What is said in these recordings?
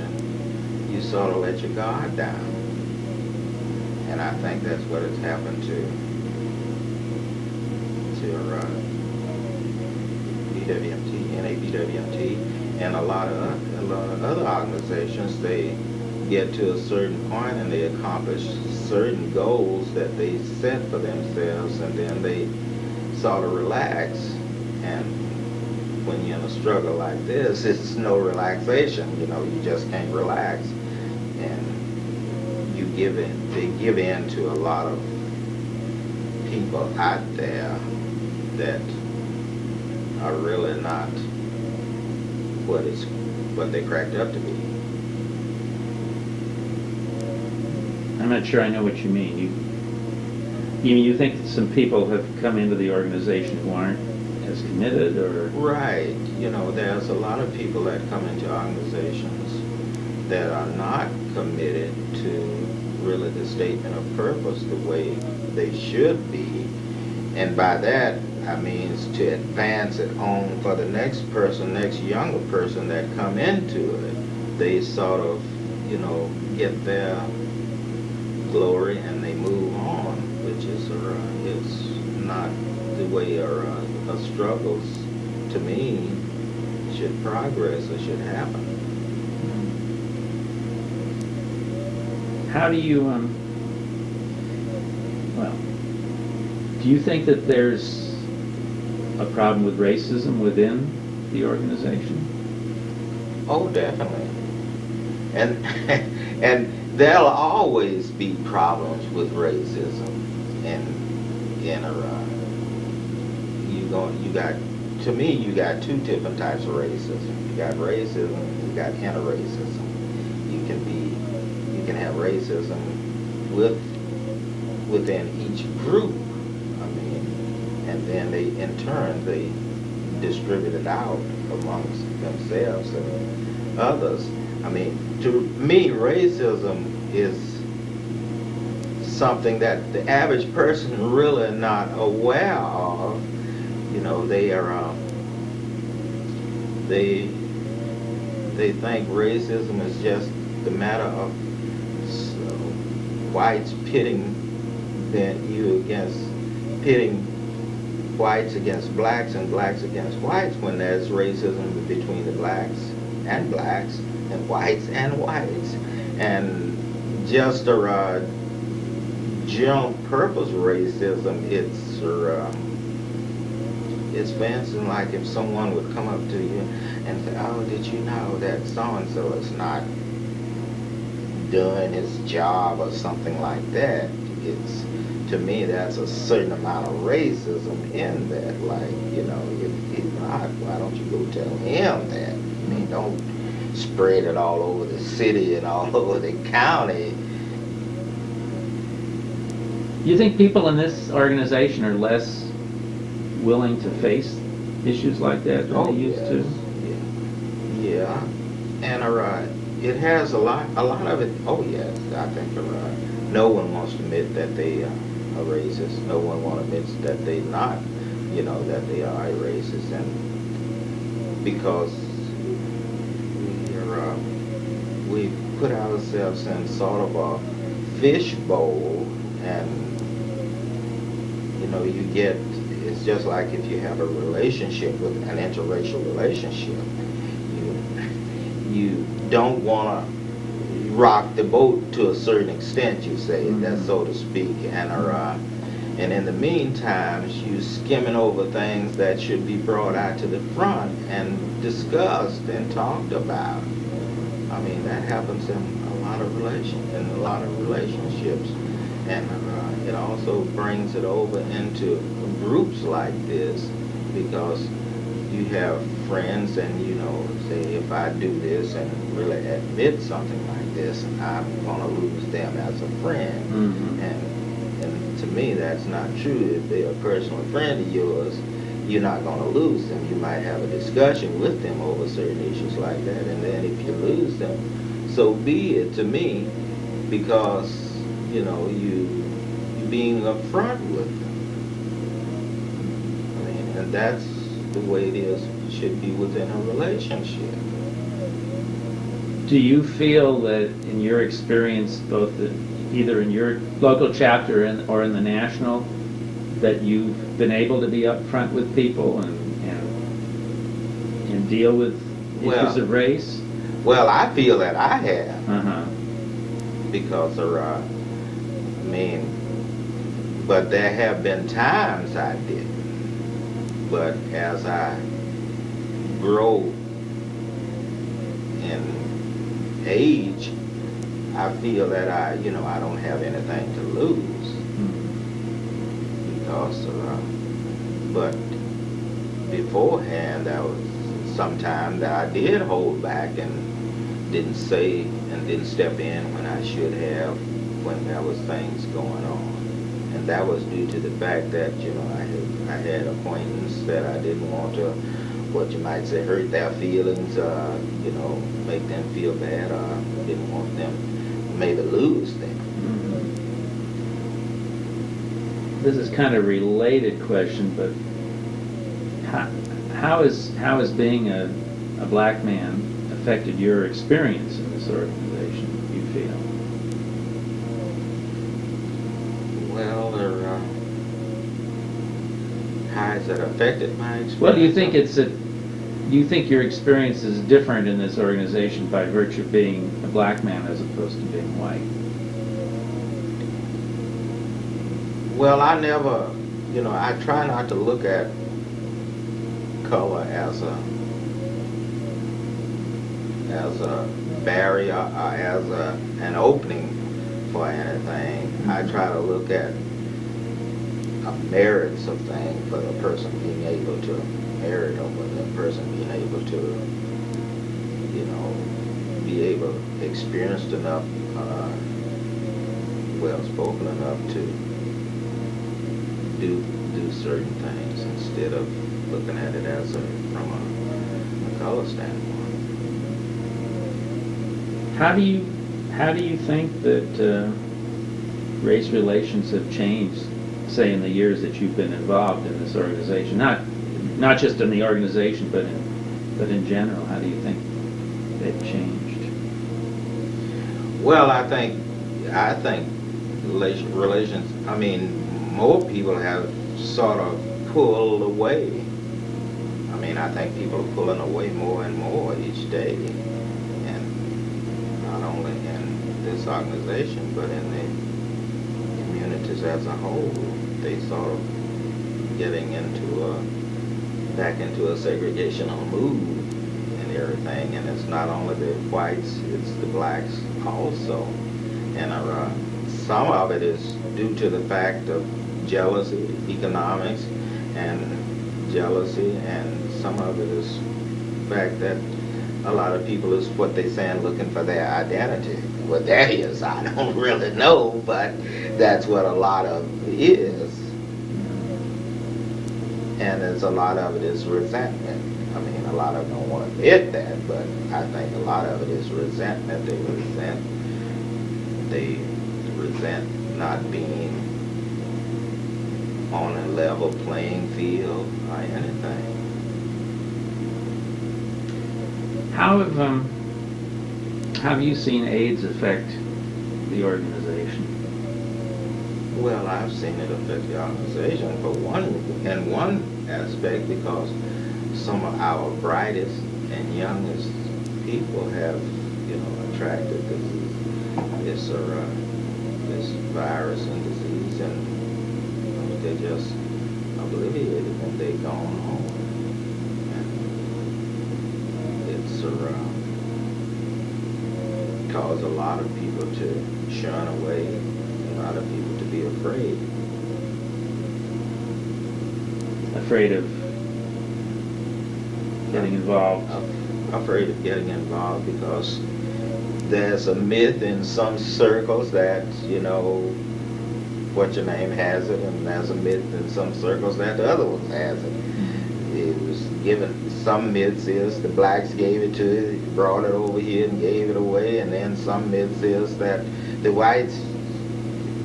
and you sort of let your guard down. And I think that's what has happened to BWMT, NABWMT, and a lot of other organizations. They get to a certain point and they accomplish certain goals that they set for themselves, and then they sort of relax. And when you're in a struggle like this, it's no relaxation. You just can't relax, and you give in. They give in to a lot of people out there that are really not what they cracked up to be. I'm not sure I know what you mean. You think that some people have come into the organization who aren't as committed, or? Right. There's a lot of people that come into organizations that are not committed to really the statement of purpose the way they should be. And by that, I mean to advance it on for the next younger person that come into it. They sort of, get their glory and they move on, which is not the way our struggles, to me, should progress or should happen. How do you, do you think that there's a problem with racism within the organization? Oh, definitely. And and there'll always be problems with racism in Iran. You got two different types of racism. You got racism, you got anti-racism. You can have racism within each group. I mean, and then they distribute it out amongst themselves and others. I mean, to me, racism is something that the average person really not aware of. They think racism is just the matter of whites pitting whites against blacks and blacks against whites, when there's racism between the blacks and whites and whites. And just a general purpose racism, it's fancy, like if someone would come up to you and say, oh, did you know that so-and-so is not doing his job or something like that. To me, that's a certain amount of racism in that. Like, if he's not, why don't you go tell him that? I mean, don't spread it all over the city and all over the county. You think people in this organization are less willing to face issues like that than they used to? Yeah. And it has a lot of it. Oh yes, I think no one wants to admit that they are racist. No one wants to admit that they're not, that they are racist, and because we put ourselves in sort of a fishbowl, and it's just like if you have a relationship with an interracial relationship, you don't want to rock the boat to a certain extent, you say, that so to speak, and in the meantime, you skimming over things that should be brought out to the front and discussed and talked about. I mean, that happens in a lot of relationships, and it also brings it over into groups like this, because you have friends, and say, if I do this and really admit something like this, I'm going to lose them as a friend. Mm-hmm. And to me, that's not true. If they're a personal friend of yours, you're not going to lose them. You might have a discussion with them over certain issues like that, and then if you lose them, so be it, to me, because you being upfront with them. I mean, and that's the way it should be within a relationship. Do you feel that in your experience, both either in your local chapter or in the national, that you've been able to be upfront with people and deal with issues of race? Well, I feel that I have. Uh-huh. Because I mean, but there have been times I didn't. But as I grow in age, I feel that I don't have anything to lose. Because, but beforehand, there was some time that I did hold back and didn't say and didn't step in when I should have, when there was things going on. And that was due to the fact that, I had acquaintances that I didn't want to, what you might say, hurt their feelings, make them feel bad, or didn't want them maybe lose them. This is kind of a related question, but how is being a black man affected your experience in this organization, you feel? Well, how has it affected my experience? Well, do you think your experience is different in this organization by virtue of being a black man as opposed to being white? Well, I never, I try not to look at color as a barrier or as an opening for anything. I try to look at merits of things, for the person being able to merit, or for the person being able to, be able, experienced enough, well spoken enough to do certain things instead of looking at it as from a color standpoint. How do you think that race relations have changed, say, in the years that you've been involved in this organization? Not just in the organization, but in general. How do you think they've changed? Well, I think relations. I mean, more people have sort of pulled away. I mean, I think people are pulling away more and more each day, and not only in this organization, but in the communities as a whole. They sort of getting back into a segregational mood and everything, and it's not only the whites, it's the blacks also. And some of it is due to the fact of jealousy, economics, and jealousy, and some of it is the fact that a lot of people is what they saying looking for their identity. What that is, I don't really know, but that's what a lot of it is. And there's a lot of it is resentment. I mean, a lot of them don't want to admit that, but I think a lot of it is resentment. They resent not being on a level playing field or anything. How have you seen AIDS affect the organization? Well, I've seen it affect the organization in one aspect, because some of our brightest and youngest people have, attracted this virus and disease, and they're just obliviated and they've gone home. And it's caused a lot of people to shun away, a lot of people to be afraid. Afraid of getting involved? Afraid of getting involved because there's a myth in some circles that, what your name has it, and there's a myth in some circles that the other one has it. It was given, some myths is the blacks gave it to it, brought it over here and gave it away, and then some myths is that the whites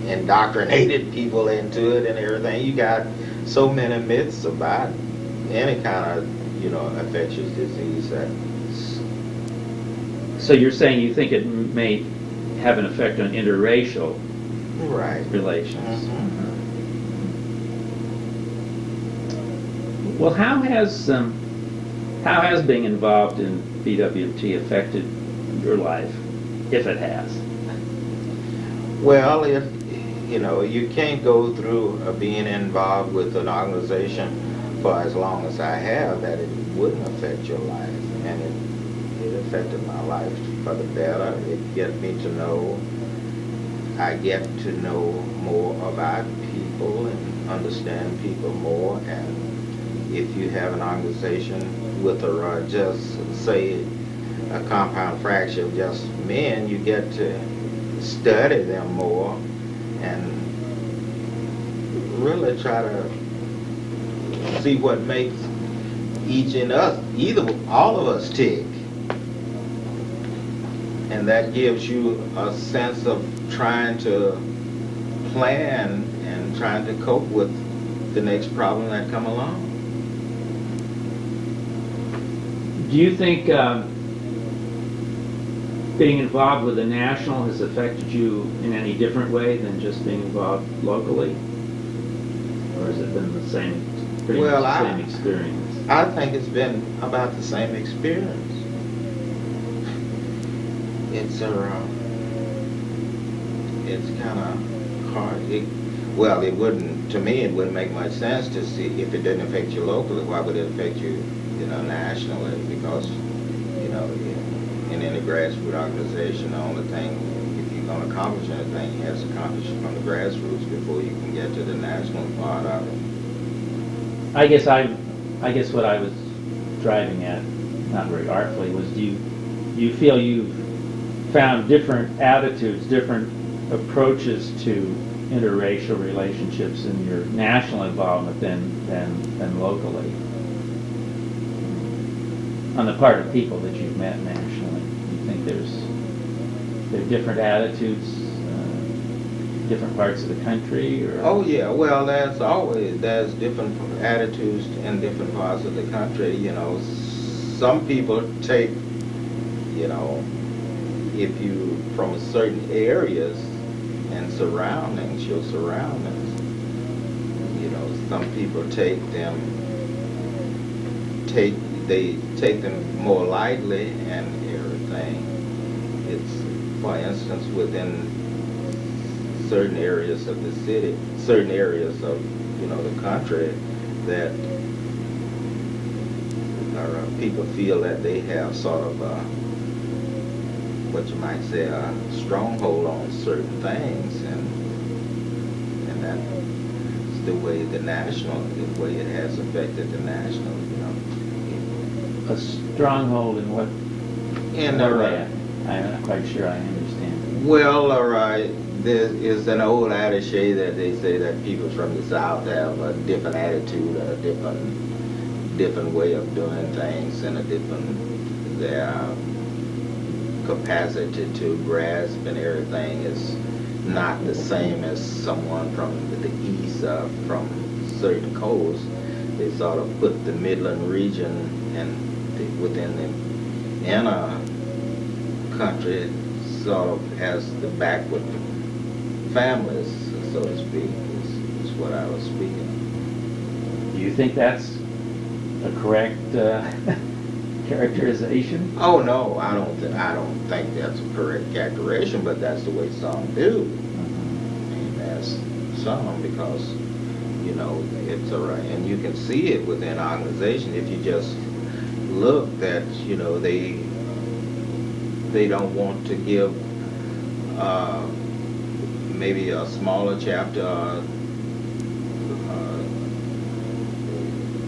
indoctrinated people into it and everything. You got so many myths about any kind of, infectious disease that So you're saying you think it may have an effect on interracial Right. relations? Mhm. Well, how has being involved in BWT affected your life, if it has? Well, if, you can't go through being involved with an organization for as long as I have that it wouldn't affect your life. And it affected my life for the better. I get to know more about people and understand people more. And if you have an organization with just say a compound fraction of just men, you get to study them more and really try to see what makes all of us tick. And that gives you a sense of trying to plan and trying to cope with the next problem that come along. Do you think being involved with the national has affected you in any different way than just being involved locally? Or has it been the same, pretty much Well, the same experience? I think it's been about the same experience. It's kind of hard. It wouldn't, to me, it wouldn't make much sense to see if it didn't affect you locally. Why would it affect you, nationally? Because, in any grassroots organization, the only thing, if you're going to accomplish anything, you have to accomplish it from the grassroots before you can get to the national part of it. I guess what I was driving at, not very artfully, was do you feel you've found different attitudes, different approaches to interracial relationships in your national involvement than locally? On the part of people that you've met nationally, do you think there are different attitudes, different parts of the country? Or? Oh yeah, well there's different attitudes in different parts of the country. Some people take, if you from certain areas and your surroundings, some people take them more lightly and everything. It's, for instance, within certain areas of the city, certain areas of the country, that people feel that they have sort of what you might say a stronghold on certain things, and that's the way it has affected the national. A stronghold in what? In way? I'm not quite sure I understand. Well, all right. There is an old adage that they say that people from the South have a different attitude, a different way of doing things, and their capacity to grasp and everything is not the same as someone from the East, from certain coasts. They sort of put the Midland region and within the inner country sort of as the backward families, so to speak, is what I was speaking of. Do you think that's a correct characterization? Oh no, I don't think that's a correct characterization, but that's the way some do. And that's some because it's all right, and you can see it within organization if you just look that they don't want to give maybe a smaller chapter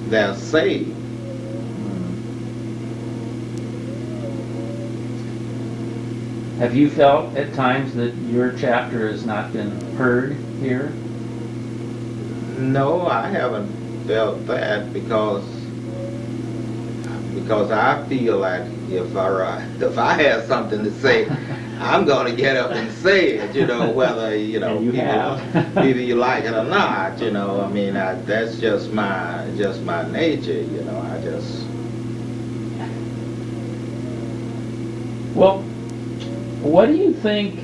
their say. Have you felt at times that your chapter has not been heard here? No, I haven't felt that because I feel like if I have something to say, I'm going to get up and say it, whether either you like it or not, I mean, that's just my nature, I just. Well, what do you think?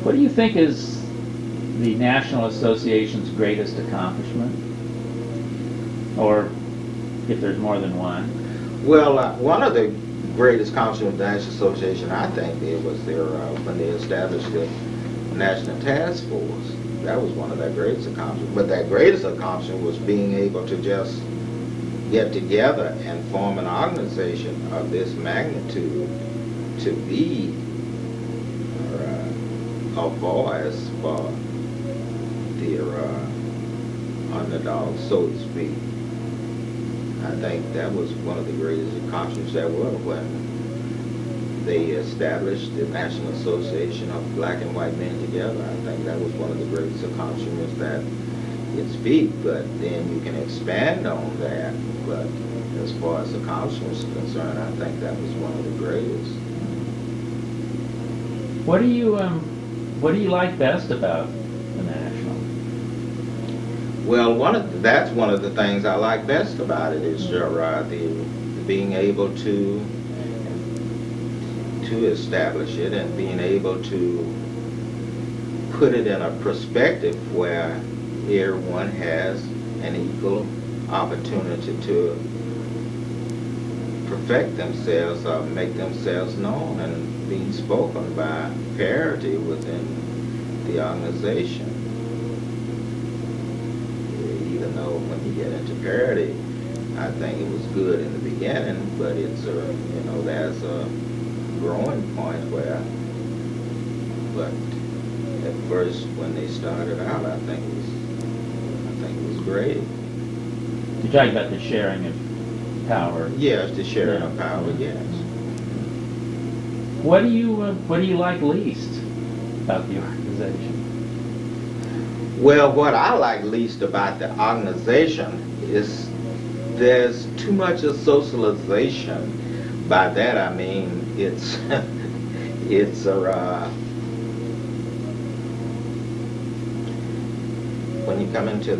What do you think is the National Association's greatest accomplishment? Or if there's more than one? Well, one of the greatest accomplishments of the National Association, I think, it was their when they established the National Task Force. That was one of their greatest accomplishments. But that greatest accomplishment was being able to just get together and form an organization of this magnitude to be a voice for their underdogs, so to speak. I think that was one of the greatest accomplishments there were when they established the National Association of Black and White Men together. I think that was one of the greatest accomplishments that it speak, but then you can expand on that. But as far as accomplishments are concerned, I think that was one of the greatest. What do you like best about the National? Well, that's one of the things I like best about it is the being able to establish it and being able to put it in a perspective where everyone has an equal opportunity to perfect themselves or make themselves known and being spoken by parity within the organization. Even though when you get into parity, I think it was good in the beginning, but it's there's a growing point where, but at first when they started out, I think it was great. You talk about the sharing of power. Yes, the sharing of power. Yes. What do you like least about the organization? Well, what I like least about the organization is there's too much of socialization. By that I mean it's when you come into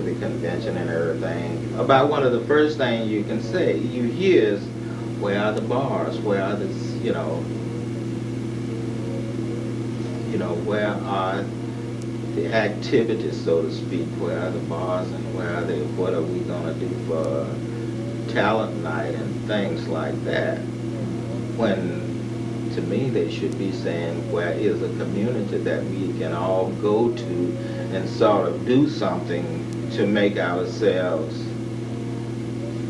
the convention and everything, about one of the first things you can say you hear is, where are the bars? Where are the where are the activities, so to speak? Where are the bars and what are we going to do for talent night and things like that? When to me they should be saying, where is a community that we can all go to and sort of do something to make ourselves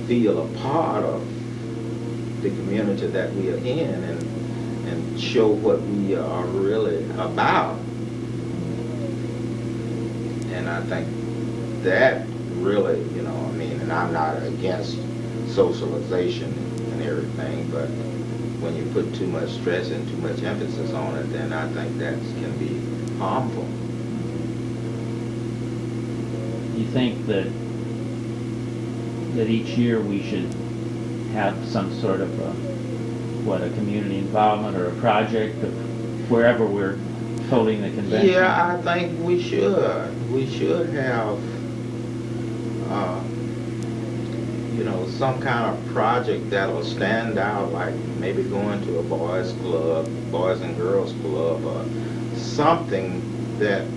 feel a part of the community that we are in and show what we are really about. And I think that really, and I'm not against socialization and everything, but when you put too much stress and too much emphasis on it, then I think that can be harmful. You think that each year we should have some sort of a community involvement or a project of wherever we're holding the convention? Yeah, I think we should. We should have, some kind of project that'll stand out, like maybe going to a boys and girls club, or something that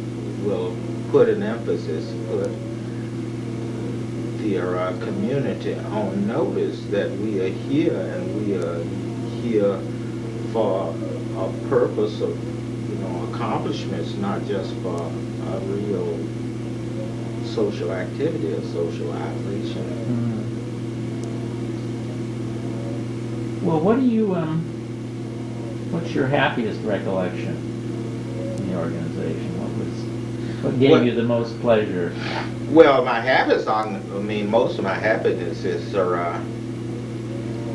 will put an emphasis, put the community on notice that we are here and we are here for a purpose of accomplishments, not just for a real social activity or socialization. Mm-hmm. Well, what's your happiest recollection in the organization? What gave you the most pleasure? Well, most of my happiness is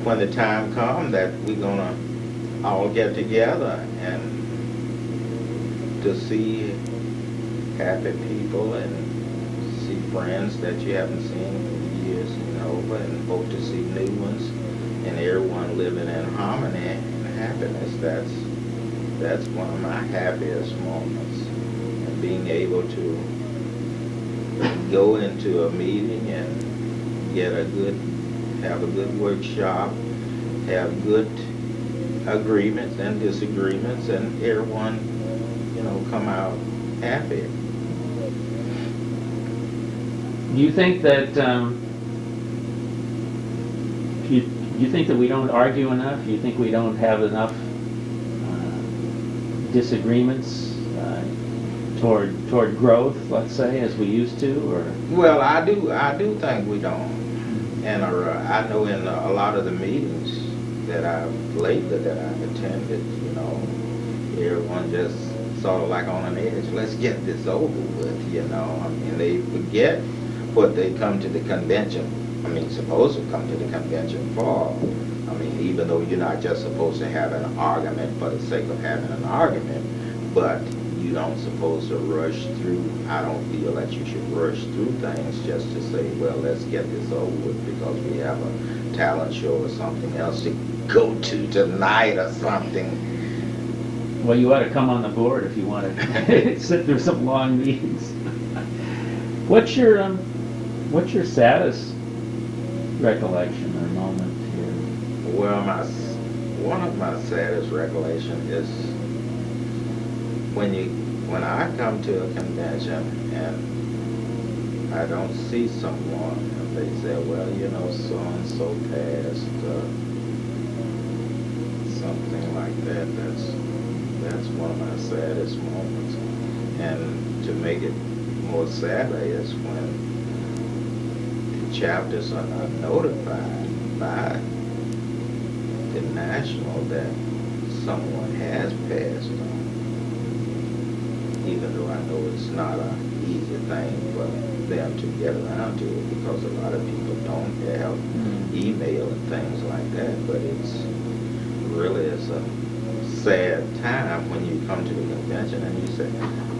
when the time comes that we're gonna all get together and to see happy people and see friends that you haven't seen in years, and hope to see new ones, and everyone living in harmony and happiness. That's one of my happiest moments, and being able to go into a meeting and have a good workshop have good agreements and disagreements, and everyone, come out happy. Do you think that, you think that we don't argue enough? You think we don't have enough disagreements toward growth, let's say, as we used to, or? Well, I do think we don't. And I know in a lot of the meetings that I've attended, everyone just sort of like on an edge. Let's get this over with, I mean, they forget what they come to the convention. I mean, supposed to come to the convention for. I mean, even though you're not just supposed to have an argument for the sake of having an argument, but you don't supposed to rush through. I don't feel that you should rush through things just to say, well, let's get this over with because we have a talent show or something else to go to tonight or something. Well, you ought to come on the board if you want to sit through some long meetings. What's your saddest recollection or moment here? Well, one of my saddest recollections is when I come to a convention and I don't see someone and they say, well, so and so passed, something like that. That's one of my saddest moments. And to make it more sadder is when the chapters are not notified by the national that someone has passed on. Even though I know it's not an easy thing for them to get around to it because a lot of people don't have email and things like that, but it's a sad time when you come to the convention and you say,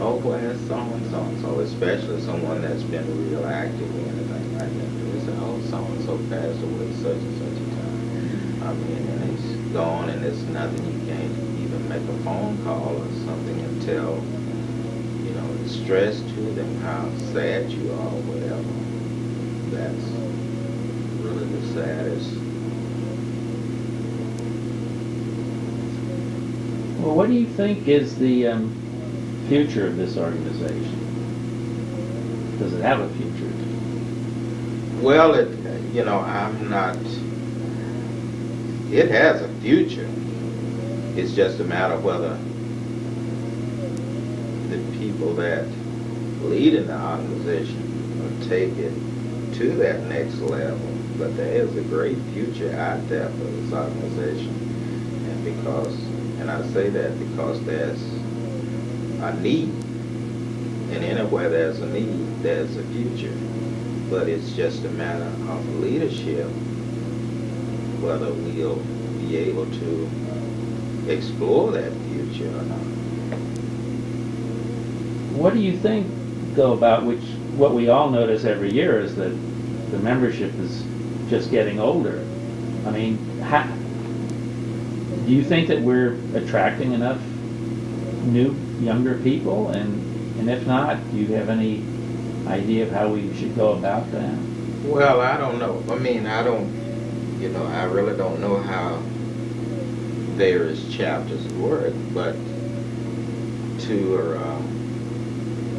oh, where's so-and-so and so, especially someone that's been real active or anything like that. They say, oh, so-and-so passed away such and such a time. I mean, and he's gone and there's nothing, you can't even make a phone call or something and tell, stress to them how sad you are or whatever. That's really the saddest. Well, what do you think is the future of this organization? Does it have a future? Well, I'm not, it has a future. It's just a matter of whether the people that lead in the organization will take it to that next level. But there is a great future out there for this organization. And I say that because there's a need. And anywhere there's a need, there's a future. But it's just a matter of leadership, whether we'll be able to explore that future or not. What do you think, though, about what we all notice every year is that the membership is just getting older? I mean, do you think that we're attracting enough new, younger people? And if not, do you have any idea of how we should go about that? Well, I don't know. I mean, I really don't know how various chapters work, but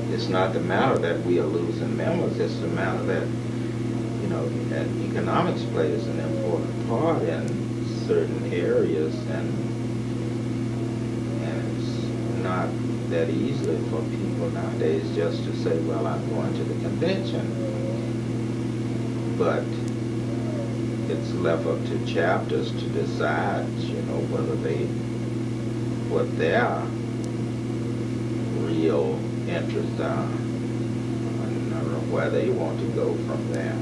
it's not the matter that we are losing members, it's the matter that, that economics plays an important part in certain areas, and it's not that easy for people nowadays just to say, well, I'm going to the convention. But it's left up to chapters to decide, what their real interests are, and where they want to go from there.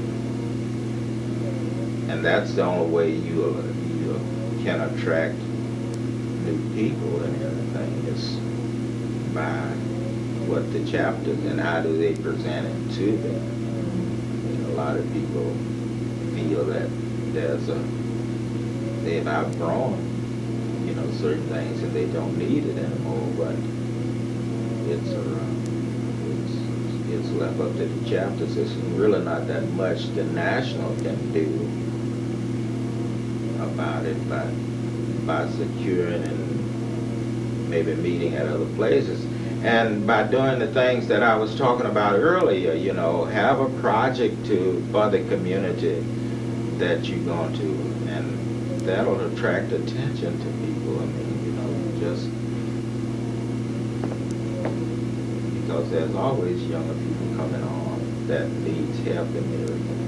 And that's the only way you can attract new people and everything, is by what the chapters and how do they present it to them. A lot of people feel that they've outgrown, certain things and they don't need it anymore, but it's left up to the chapters. It's really not that much the national can do about it by securing and maybe meeting at other places. And by doing the things that I was talking about earlier, you know, have a project for the community that you're going to, and that'll attract attention to people. I mean, you know, just because there's always younger people coming on that needs help in everything.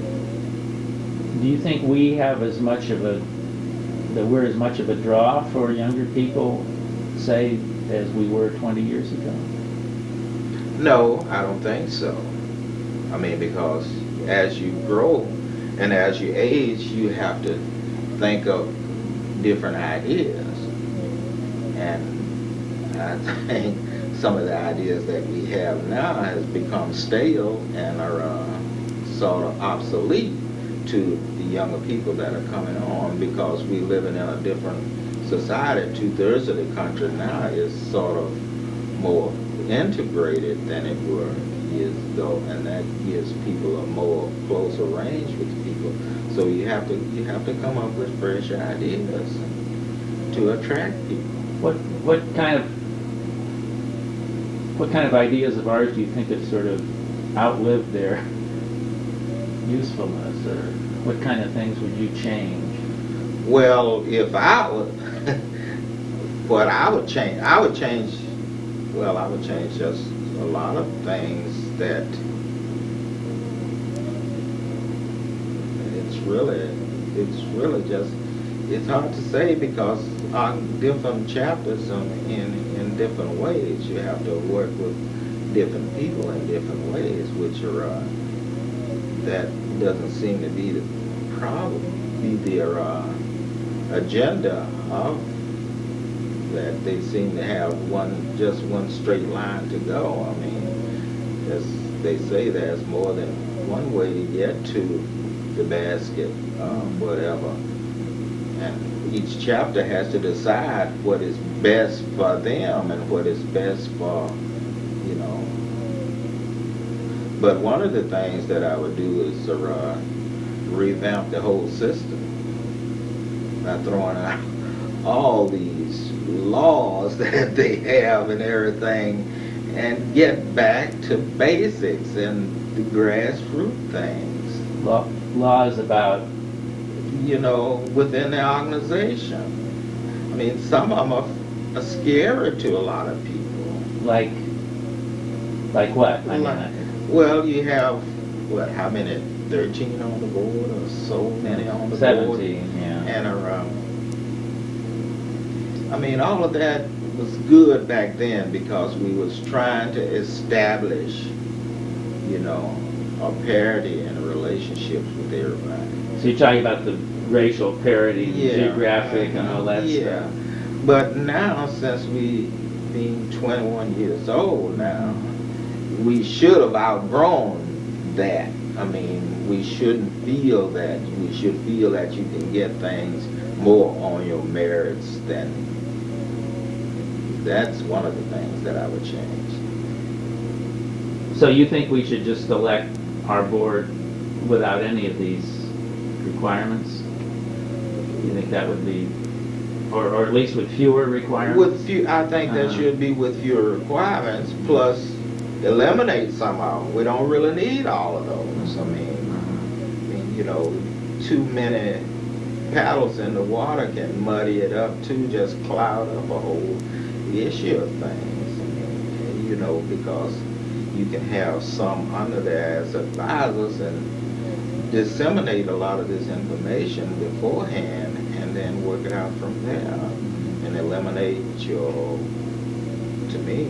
Do you think we have as much of a, that we're as much of a draw for younger people, say, as we were 20 years ago? No, I don't think so. I mean, because as you grow and as you age, you have to think of different ideas. And I think some of the ideas that we have now has become stale and are sort of obsolete to the younger people that are coming on, because we're living in a different society. 2/3 of the country now is sort of more integrated than it were years ago, and that gives people a more closer range with people. So you have to come up with fresh ideas to attract people. What kind of ideas of ours do you think have sort of outlived their usefulness, or what kind of things would you change? Well, if I would, what I would change just a lot of things that it's hard to say, because on different chapters in different ways, you have to work with different people in different ways, which are that doesn't seem to be the problem, be their agenda of that. They seem to have just one straight line to go. I mean, as they say, there's more than one way to get to the basket, whatever. And each chapter has to decide what is best for them and what is best for, you know. But one of the things that I would do is revamp the whole system by throwing out all these laws that they have and everything, and get back to basics and the grassroots things. Laws about, you know, within the organization. I mean, some of them are scary to a lot of people. like what? I mean, Well, you have, what, how many? 13 on the board, or so many on the 17, board? yeah. And I mean, all of that was good back then, because we was trying to establish, you know, a parity in relationships with everybody. So you're talking about the racial parity, Yeah. geographic, and all that Yeah. stuff. But now, since we being 21 years old now, we should have outgrown that. I mean, we shouldn't feel that. We should feel that you can get things more on your merits than. That's one of the things that I would change. So you think we should just elect our board without any of these requirements? You think that would be, or at least with fewer requirements? I think that should be with fewer requirements, plus eliminate some of them. We don't really need all of those. I mean, you know, too many paddles in the water can muddy it up too, just cloud up a whole issue of things. I mean, you know, because you can have some under there as advisors and disseminate a lot of this information beforehand, and then work it out from there, and eliminate your, to me,